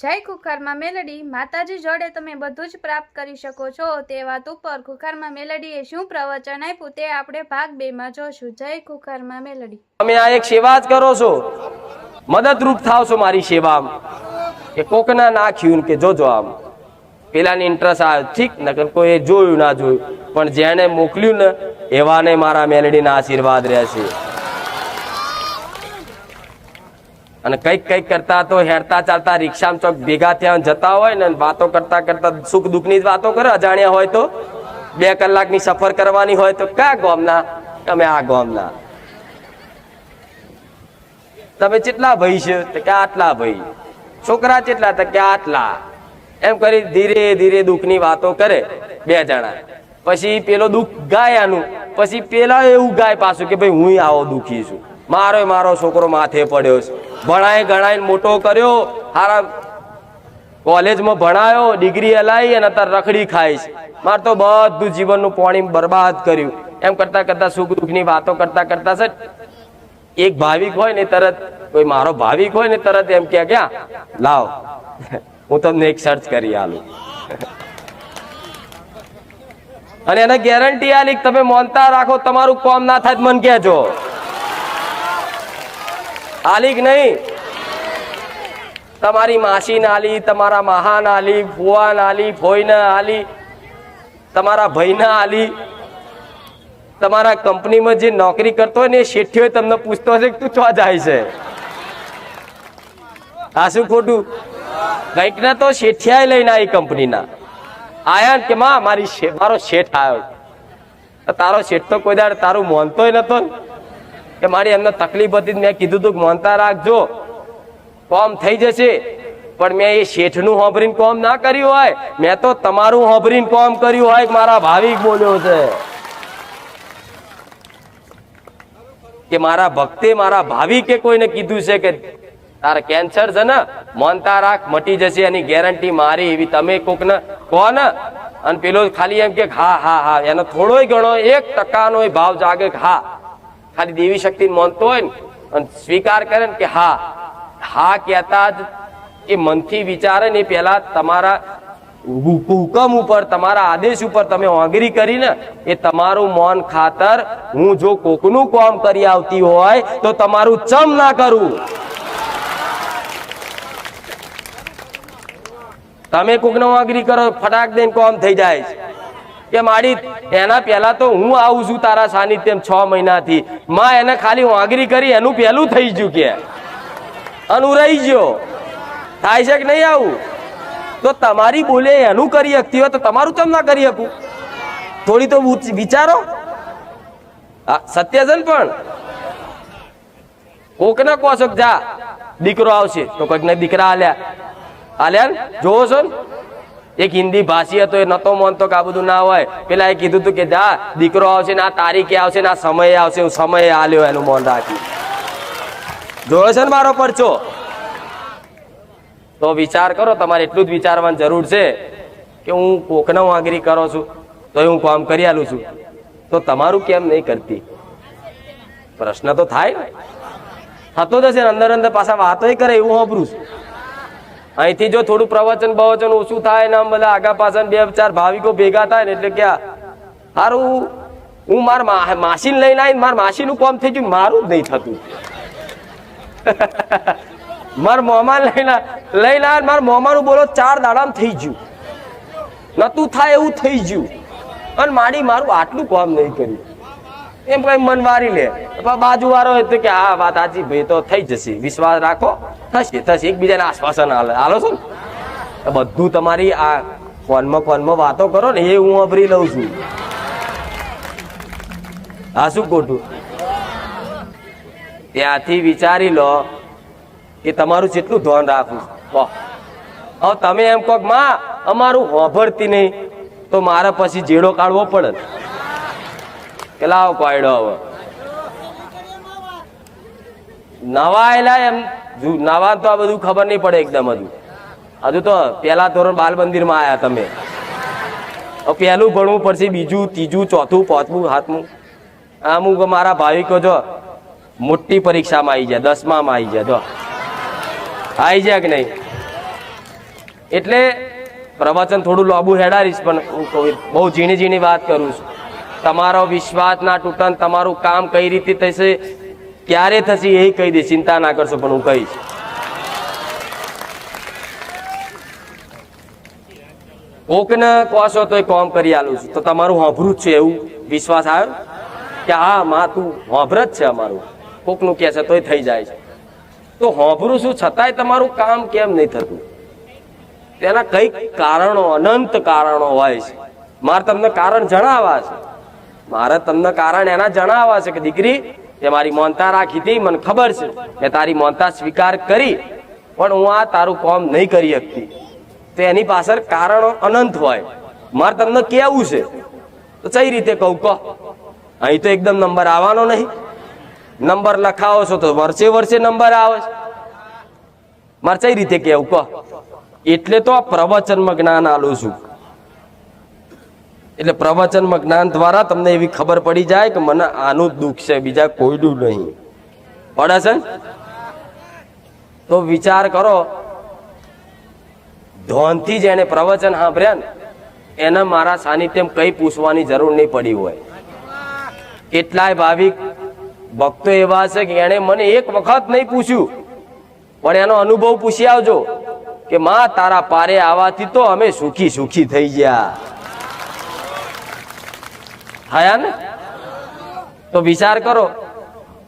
જય ખુખારમાં મેલડી માતાજી જોડે તમે બધું જ પ્રાપ્ત કરી શકો છો તે વાત ઉપર ખુખારમાં મેલડીએ શું પ્રવચન આપ્યું તે આપણે ભાગ 2 માં જોશું. જય ખુખારમાં મેલડી. તમે આ એક સેવા જ કરો છો, મદદરૂપ થાવ છો મારી સેવામાં કે કોકના નાખ્યું કે જોજો આમ પેલાની ઇન્ટરેસ્ટ આવ્યો ઠીક, નકર કોઈ જોયું ના જોયું, પણ જેને મોકલ્યું ને એવાને મારા મેલડીના આશીર્વાદ રહેશે. અને કઈક કરતા તો હેરતા ચાલતા રિક્ષામાં ચોક ભેગા ત્યાં જતા હોય ને વાતો કરતા કરતા સુખ દુઃખ ની જ વાતો કરે. અજાણ્યા હોય તો 2 કલાકની સફર કરવાની હોય તો ક્યાં ગામના, અમે આ ગામના. તમે કેટલા ભાઈ છે તો કે આટલા ભાઈ, છોકરા કેટલા તો કે આટલા, એમ કરી ધીરે ધીરે દુઃખની વાતો કરે 2 જણા. પછી પેલો દુઃખ ગાય આનું, પછી પેલા એવું ગાય પાછું કે ભાઈ હું આવો દુઃખી છું, મારો છોકરો માથે પડ્યો છે, ભણાય ગણાય મોટો કર્યો, સારા કોલેજમાં ભણાયો, ડિગ્રી હલાવી અને અત્યારે રખડી ખાય છે, મારે તો બધું જીવનનું પાણી બરબાદ કર્યું. એમ કરતા કરતા સુખ દુઃખની વાતો કરતા કરતા છે એક ભાવિક હોય ને તરત, કોઈ મારો ભાવિક હોય ને તરત એમ કે ક્યાં લાવ હું તમને એક સર્ચ કરી આલું અને એને ગેરંટી આલી તમે મોનતા રાખો તમારું કામ ના થાય મન કહેજો. આલી કે નહીં? તમારી માસી ના આલી, તમારા મહા ના આલી, ફુવા ના આલી, ફોઈ ના આલી, તમારા ભાઈ ના આલી, તમારા કંપનીમાં જે નોકરી કરતો હોય ને એ શેઠિયો તમને પૂછતો હશે કે તું ચો જાય છે. આ શું ખોટું? કઈક ના તો શેઠિયા લઈને આવી કંપનીના આયા કે માં મારો શેઠ આવ્યો. તારો શેઠ તો કોઈ દાડ તારું મોનતોય નતો કે મારી એમને તકલીફ હતી, મેં કીધું તું મોનતા રાખજો કોમ થઈ જશે, પણ મેં એ શેઠનું હોંભરીને કોમ ના કર્યું હોય, મેં તો તમારું હોંભરીને કોમ કર્યું હોય. મારા ભાવિક બોલ્યો છે કે મારા ભક્તે મારા ભાવિકે કોઈને કીધું છે કે તારે કેન્સર છે ને મોનતા રાખ મટી જશે, એની ગેરંટી મારી. એવી તમે કોક ને કહો ને અને પેલો ખાલી એમ કે હા હા હા, એનો થોડોય ઘણો 1% ભાવ જાગે કે હા, ખાલી દેવી શક્તિ માનતો હોય ને અને સ્વીકાર કરે ને કે હા હા કહેતા જ એ મનથી વિચારે ને પેલા તમારા હુકમ ઉપર, તમારા આદેશ ઉપર તમે ઓગરી કરીને એ તમારું મૌન ખાતર હું જો કોકનું કામ કરી આવતી હોય તો તમારું ચમ ના કરું. તમે કોકનો ઓગરી કરો ફટાક દઈને કામ થઈ જાય કે મારી એના પહેલા તો હું આવું છું તારા સાનિધ્યમ 6 મહિનાથી, માં એને ખાલી ઓગરી કરી એનું પહેલું થઈ ગયું કે અનુ રહી ગયો. થાય છે કે નહીં આવું? તો તમારી બોલે એનું કરી શકતી હોય તો તમારું ચમ ના કરી શકું? થોડી તો વિચારો. સત્ય છે ને? પણ કોક ને કહો છો જા દીકરો આવશે તો કોઈક ને દીકરા આલ્યા જોવો છો ને? એક હિન્દી ભાષી હતો, એ નતો માનતો કે આ બધું ના હોય. પેલા એ કીધું તું કે જા દીકરો આવશે ને આ તારીખે આવશે ને આ સમયે આવશે, હું સમયે આલ્યો એનું મૌન રાખી. જોયો છે ને મારો પરચો? તો વિચાર કરો, તમારે એટલું જ વિચારવાની જરૂર છે કે હું કોકને વાંગરી કરો છું તો હું કામ કરી આલું છું, તો તમારું કેમ નહીં કરતી? પ્રશ્ન તો થાય ને, થતો જશે અંદર અંદર પાછા વાતો કરે એવું સાંભળું છું. અહીંથી જો થોડું પ્રવચન બવચન ઓછું થાય ને આમ બધા આગા પાછા 2-4 ભાવિકો ભેગા થાય ને એટલે ક્યાં સારું હું મારા માસીને લઈને આવીને મારા માસીનું કામ થઈ ગયું, મારું જ નહીં થતું. મારા મોમા લઈને આવે, મારા મોમાનું બોલો 4 દાડામાં થઈ ગયું, નતું થાય એવું થઈ ગયું, અને મારું આટલું કામ નહીં કર્યું. એમ કઈ મન વારી લે. બાજુ વાળો હોય કે હા વાત સાચી ભાઈ, તો થઈ જશે, વિશ્વાસ રાખો, થશે. એકબીજાને આશ્વાસન આલો છો ને બધું. તમારી આ ફોનમાં વાતો કરો ને એ હું અભરી લઉં છું. હા શું ખોટું? ત્યાંથી વિચારી લો કે તમારું કેટલું ધ્યાન રાખવું. હવે તમે એમ કહો માં અમારું હોભરતી નહીં તો મારે પછી જેડો કાઢવો પડે કે લાવો કોયડો. હવે નવા એલા એમ નવા તો આ બધું ખબર નહીં પડે એકદમ. હજુ તો પેલા ધોરણ બાલ મંદિરમાં આયા તમે, પેલું ભણવું પડશે, બીજું, ત્રીજું, ચોથું, પાંચમું, સાતમું. અમુક મારા ભાવિકો જો મોટી પરીક્ષામાં આવી જાય, 10મામાં આવી જાય, જો આવી જાય કે નહીં? એટલે પ્રવચન થોડું લાંબુ હેડારીશ, પણ હું બહુ ઝીણી ઝીણી વાત કરું છું. તમારો વિશ્વાસ ના તૂટન, તમારું કામ કઈ રીતે થશે, ક્યારે થશે એ કહી દે, ચિંતા ના કરશો, પણ હું કહીશ. કોકને કહો છો તો એ કામ કરી આલું છું, તો તમારું હોભરું જ છે એવું વિશ્વાસ આવ્યો કે હા માં તું હોભર જ છે અમારું. કોકનું કહે છે તોય થઈ જાય છે. તો હોભરું શું છતાંય તમારું કામ કેમ નહીં થતું? તેના કઈક કારણો, અનંત કારણો હોય છે. મારે તમને કારણ જણાવવા છે. મારે તમને કારણ એના જણાવવા છે કે દીકરી, તે મારી મોનતા રાખી હતી, મને ખબર છે, મેં તારી મોનતા સ્વીકાર કરી, પણ હું આ તારું કામ નહીં કરી શકતી. તો એની પાછળ કારણો અનંત હોય. મારે તમને કેવું છે તો કઈ રીતે કહું કહો? અહીં તો એકદમ નંબર આવવાનો નહીં. નંબર લખાવો છો તો વર્ષે વર્ષે નંબર આવે છે. મારે કઈ રીતે કેવું કહો? એટલે તો આ પ્રવચનમાં જ્ઞાન આલું છું. એટલે પ્રવચનમાં જ્ઞાન દ્વારા તમને એવી ખબર પડી જાય કે મને આનું દુઃખ છે, બીજા કોઈનું નહીં. પડે છે? તો વિચાર કરો, ધોનથી જેને પ્રવચન સાંભળ્યા ને એને મારા સાનિધ્યમાં કઈ પૂછવાની જરૂર નહીં પડી હોય. કેટલાય ભાવિક ભક્તો એવા છે કે એને મને એક વખત નહીં પૂછ્યું, પણ એનો અનુભવ પૂછી આવજો કે માં તારા પારે આવવાથી તો અમે સુખી સુખી થઈ ગયા. થયા ને? તો વિચાર કરો,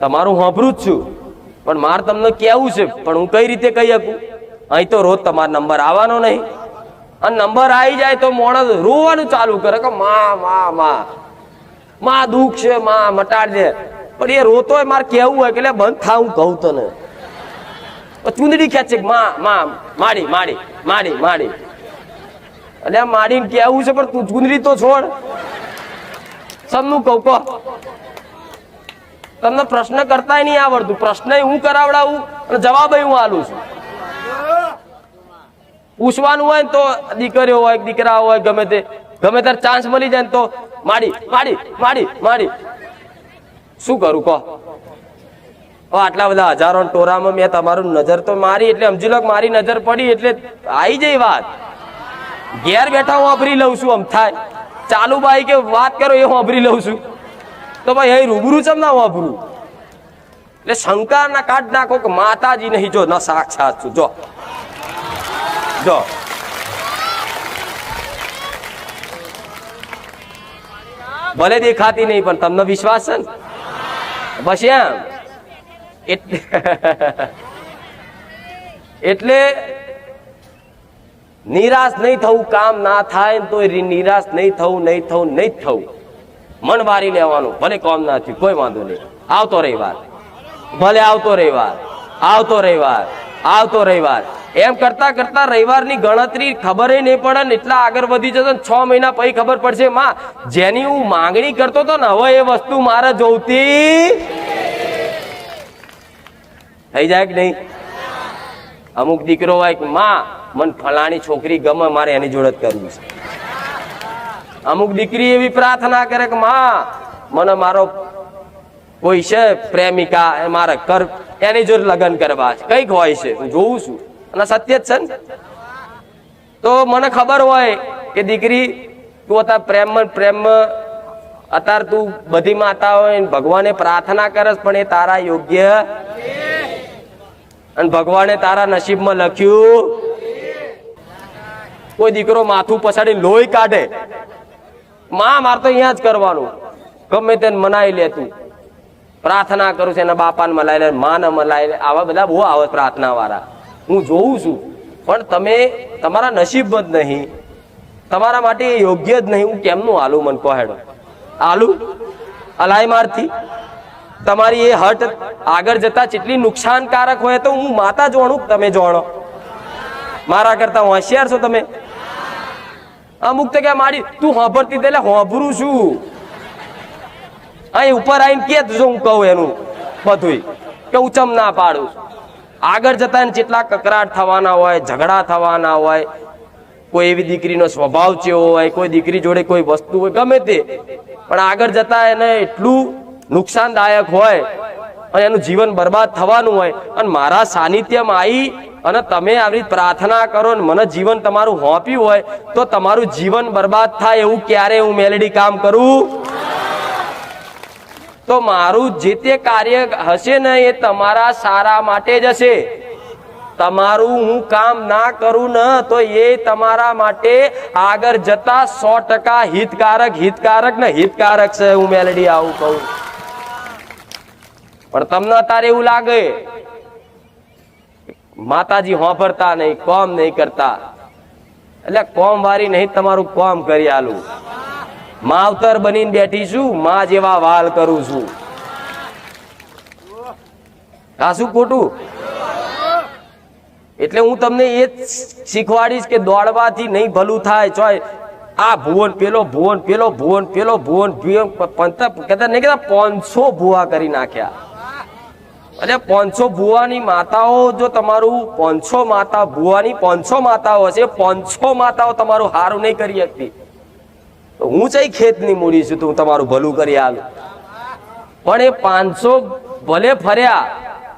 તમારું હોભરું જ છું, પણ મારે તમને કેવું છે, પણ હું કઈ રીતે કહી શકું? અહીં તો રોજ તમારો નંબર આવવાનો નહીં, અને નંબર આવી જાય તો માણસ રોવાનું ચાલુ કરે કે માં માં માં માં દુઃખ છે, માં મટાડ દે. પણ એ રોતો હોય, મારે કેવું હોય કે બંધ થા, હું કહું તને. ચૂંદડી ખેંચે માં માં માડી માડી માડી માડી, એટલે માડીને કેવું છે, પણ તું ચૂંદડી તો છોડ. સબનું કહું કહો, તમને પ્રશ્ન કરતા નહીં આવડતું, પ્રશ્ન હું કરાવડાવું અને જવાબ હું આલું છું. પૂછવાનું હોય ને તો દીકરીઓ હોય દીકરા હોય ગમે તે, ગમે ત્યારે ચાન્સ મળી જાય ને તો માડી માડી માડી માડી. શું કરું કહો? આટલા બધા હજારો ટોરામાં મેં તમારું નજર તો મારી, એટલે સમજી લો મારી નજર પડી એટલે આવી જાય વાત. ઘેર બેઠા હું વાપરી લઉં છું, આમ થાય ચાલુ ભાઈ કે વાત કરો એ વાપરી લઉં છું, તો ભાઈ અહીં રૂબરૂ છે ના વાપરું. એટલે શંકા ના કાઢ નાખો કે માતાજી નહીં, જો ના સાક્ષાત છું. જો જો ભલે દેખાતી નહીં, પણ તમને વિશ્વાસ છે ને બસ એમ. એટલે નિરાશ નહીં થવું, કામ ના થાય તો નિરાશ નહીં થવું, નહીં થવું, નહીં થવું. મન વારી લેવાનું, ભલે કામ ના થયું કોઈ વાંધો નહીં, આવતો રવિવાર, ભલે આવતો રવિવાર, આવતો રવિવાર, આવતો રવિવાર. એમ કરતા કરતા રવિવારની ગણતરી ખબર નહીં પડે ને એટલા આગળ વધી જતો. 6 મહિના પછી ખબર પડશે માં જેની હું માંગણી કરતો હતો ને હવે એ વસ્તુ મારે જોઈતી થઈ જાય કે નહીં? અમુક દીકરો હોય કે માં મને ફલાણી છોકરી ગમે, મારે એની જોડે જ કરવું છે. અમુક દીકરી એવી પ્રાર્થના કરે કે માં મને મારો કોઈ છે પ્રેમિકા, મારે કર એની જોડે લગ્ન કરવા છે. કઈક હોય છે, હું જોઉં છું અને સત્ય જ છે ને. તો મને ખબર હોય કે દીકરી તું અત્યારે પ્રેમ અત્યારે તું બધી માતા હોય ભગવાને પ્રાર્થના કરસ, પણ એ તારા યોગ્ય અને ભગવાને તારા નસીબમાં લખ્યું. કોઈ દીકરો માથું પછાડીને લોહી કાઢે, માં મારે તો અહીંયા જ કરવાનું, ગમે તેને મનાઈ લે, તું પ્રાર્થના કરું છું એના બાપાને મલાઈ લે, માને મલાઈ લે. આવા બધા બહુ આવે પ્રાર્થના વાળા, હું જોઉં છું. પણ તમે તમારા નસીબ જ નહીં, તમારા માટે યોગ્ય જ નહીં. હું કેમનું હાલું? મન કહો હેડો હાલું અલાય મારથી? તમારી એ હટ આગળ જતા કેટલી નુકસાનકારક હોય તો હું માતા જાણું, તમે જાણો. મારા કરતા હોશિયાર છો તમે. અમુક તો કે મારી તું હોભરતી એટલે હોભરું છું. અહીં ઉપર આવીને કે જો હું કહું એનું બધું કે હું ચમ ના પાડું. આગળ જતા જેટલા કકરાટ થવાના હોય, ઝઘડા થવાના હોય, કોઈ એવી દીકરીનો સ્વભાવ ચેવો હોય, કોઈ દીકરી જોડે કોઈ વસ્તુ હોય, ગમે તે, પણ આગળ જતા એને એટલું નુકસાનદાયક હોય અને એનું જીવન બરબાદ થવાનું હોય. અને મારા સાનિધ્યમાં આવી અને તમે આવી પ્રાર્થના કરો ને મને જીવન તમારું હોપ્યું હોય તો તમારું જીવન બરબાદ થાય એવું ક્યારે હું મેલેડી કામ કરું? તો મારું જે તે કાર્ય હશે ને એ તમારા સારા માટે જ હશે. તમારું હું કામ ના કરું ને તો એ તમારા માટે આગળ જતા 100% હિતકારક છે. હું મેલેડી આવું કહું, પણ તમને અત્યારે એવું લાગે માતાજી હોંભરતા નહીં, કોમ નહીં કરતા. એટલે કોમ વારી નહીં, તમારું કોમ કરી આલું. માવતર બનીને બેઠી છું, માં જેવા વાલ કરું છું. આ શું ખોટું? એટલે હું તમને એ જ શીખવાડીશ કે દોડવાથી નહીં ભલું થાય. ચોય આ ભુવન પેલો ભુવન પેલો ભુવન પેલો ભુવન કહેતા નહીં કહેતા 500 ભુવા કરી નાખ્યા. અને 500 ભુવાની માતાઓ, જો તમારું 500 માતા ભુવાની 500 માતાઓ હશે, 500 માતાઓ તમારું હારું નહીં કરી શકતી. તો હું ચઈ ખેતની મૂડી છું, તો હું તમારું ભલું કરી આલું. પણ એ 500 ભલે ફર્યા,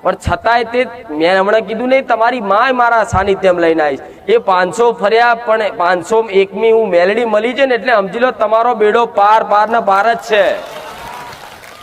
પણ છતાંય તે મેં હમણાં કીધું નહીં તમારી માય મારા સાનિધ્યમ લઈને આવીશ. એ 500 ફર્યા પણ 501મી હું મેલેડી મળી છે ને, એટલે સમજી લો તમારો બેડો પાર ને પાર જ છે.